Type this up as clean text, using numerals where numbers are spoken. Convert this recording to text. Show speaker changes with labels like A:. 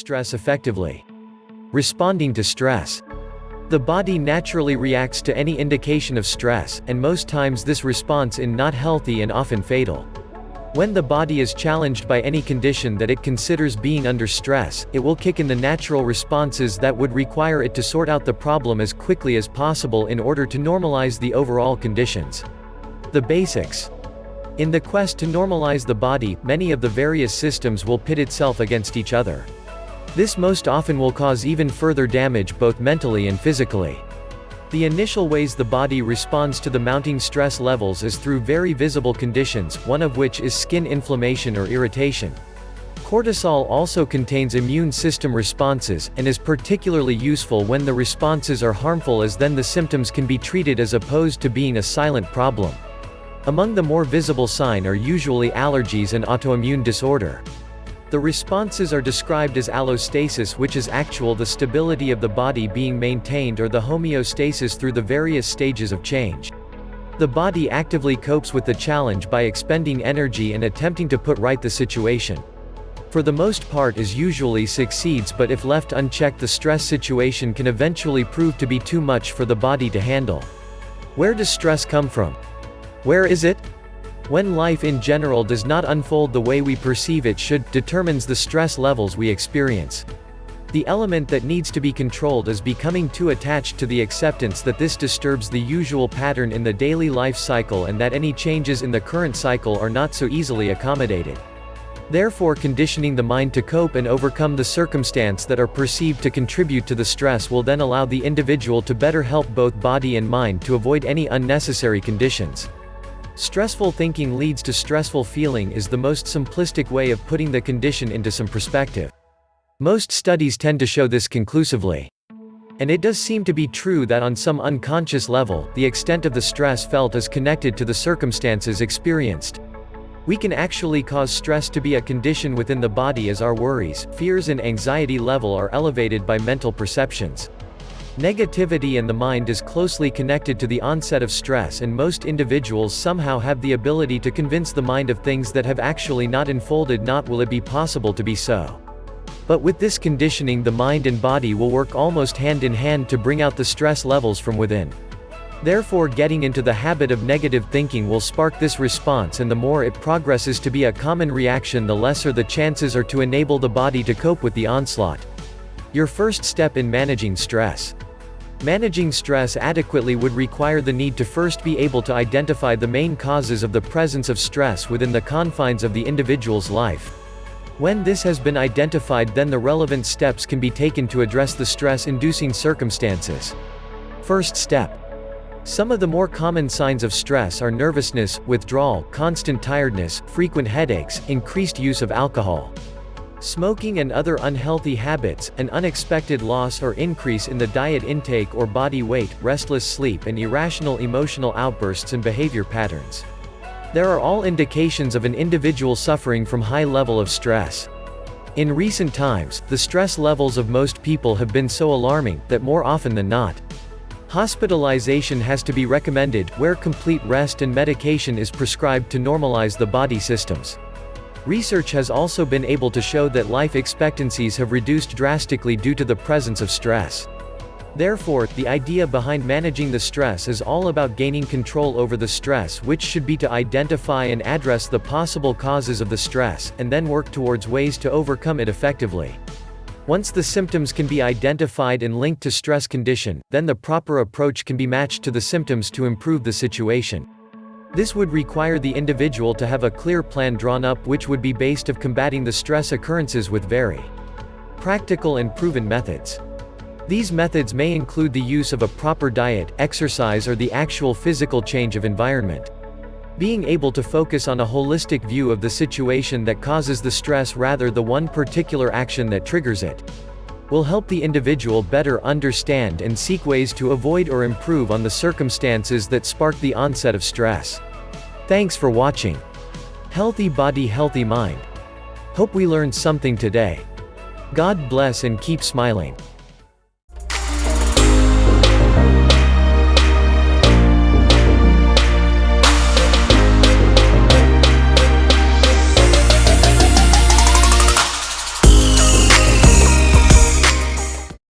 A: stress effectively. Responding to stress. The body naturally reacts to any indication of stress, and most times this response is not healthy and often fatal. When the body is challenged by any condition that it considers being under stress, it will kick in the natural responses that would require it to sort out the problem as quickly as possible in order to normalize the overall conditions. The basics. In the quest to normalize the body, many of the various systems will pit itself against each other. This most often will cause even further damage both mentally and physically. The initial ways the body responds to the mounting stress levels is through very visible conditions, one of which is skin inflammation or irritation. Cortisol also contains immune system responses, and is particularly useful when the responses are harmful, as then the symptoms can be treated as opposed to being a silent problem. Among the more visible signs are usually allergies and autoimmune disorder. The responses are described as allostasis, which is the stability of the body being maintained, or the homeostasis through the various stages of change. The body actively copes with the challenge by expending energy and attempting to put right the situation. For the most part it usually succeeds, but if left unchecked the stress situation can eventually prove to be too much for the body to handle. Where does stress come from? Where is it? When life in general does not unfold the way we perceive it should, determines the stress levels we experience. The element that needs to be controlled is becoming too attached to the acceptance that this disturbs the usual pattern in the daily life cycle, and that any changes in the current cycle are not so easily accommodated. Therefore, conditioning the mind to cope and overcome the circumstances that are perceived to contribute to the stress will then allow the individual to better help both body and mind to avoid any unnecessary conditions. Stressful thinking leads to stressful feeling is the most simplistic way of putting the condition into some perspective. Most studies tend to show this conclusively. And it does seem to be true that on some unconscious level, the extent of the stress felt is connected to the circumstances experienced. We can actually cause stress to be a condition within the body as our worries, fears and anxiety level are elevated by mental perceptions. Negativity in the mind is closely connected to the onset of stress, and most individuals somehow have the ability to convince the mind of things that have actually not unfolded. Not will it be possible to be so. But with this conditioning, the mind and body will work almost hand in hand to bring out the stress levels from within. Therefore, getting into the habit of negative thinking will spark this response, and the more it progresses to be a common reaction, the lesser the chances are to enable the body to cope with the onslaught. Your first step in managing stress. Managing stress adequately would require the need to first be able to identify the main causes of the presence of stress within the confines of the individual's life. When this has been identified, then the relevant steps can be taken to address the stress-inducing circumstances. First step. Some of the more common signs of stress are nervousness, withdrawal, constant tiredness, frequent headaches, increased use of alcohol, smoking and other unhealthy habits, an unexpected loss or increase in the diet intake or body weight, restless sleep and irrational emotional outbursts and behavior patterns. There are all indications of an individual suffering from high level of stress. In recent times, the stress levels of most people have been so alarming, that more often than not, hospitalization has to be recommended, where complete rest and medication is prescribed to normalize the body systems. Research has also been able to show that life expectancies have reduced drastically due to the presence of stress. Therefore, the idea behind managing the stress is all about gaining control over the stress, which should be to identify and address the possible causes of the stress, and then work towards ways to overcome it effectively. Once the symptoms can be identified and linked to stress condition, then the proper approach can be matched to the symptoms to improve the situation. This would require the individual to have a clear plan drawn up, which would be based of combating the stress occurrences with very practical and proven methods. These methods may include the use of a proper diet, exercise or the actual physical change of environment. Being able to focus on a holistic view of the situation that causes the stress rather than one particular action that triggers it, will help the individual better understand and seek ways to avoid or improve on the circumstances that spark the onset of stress. Thanks for watching. Healthy body, healthy mind. Hope we learned something today. God bless and keep smiling.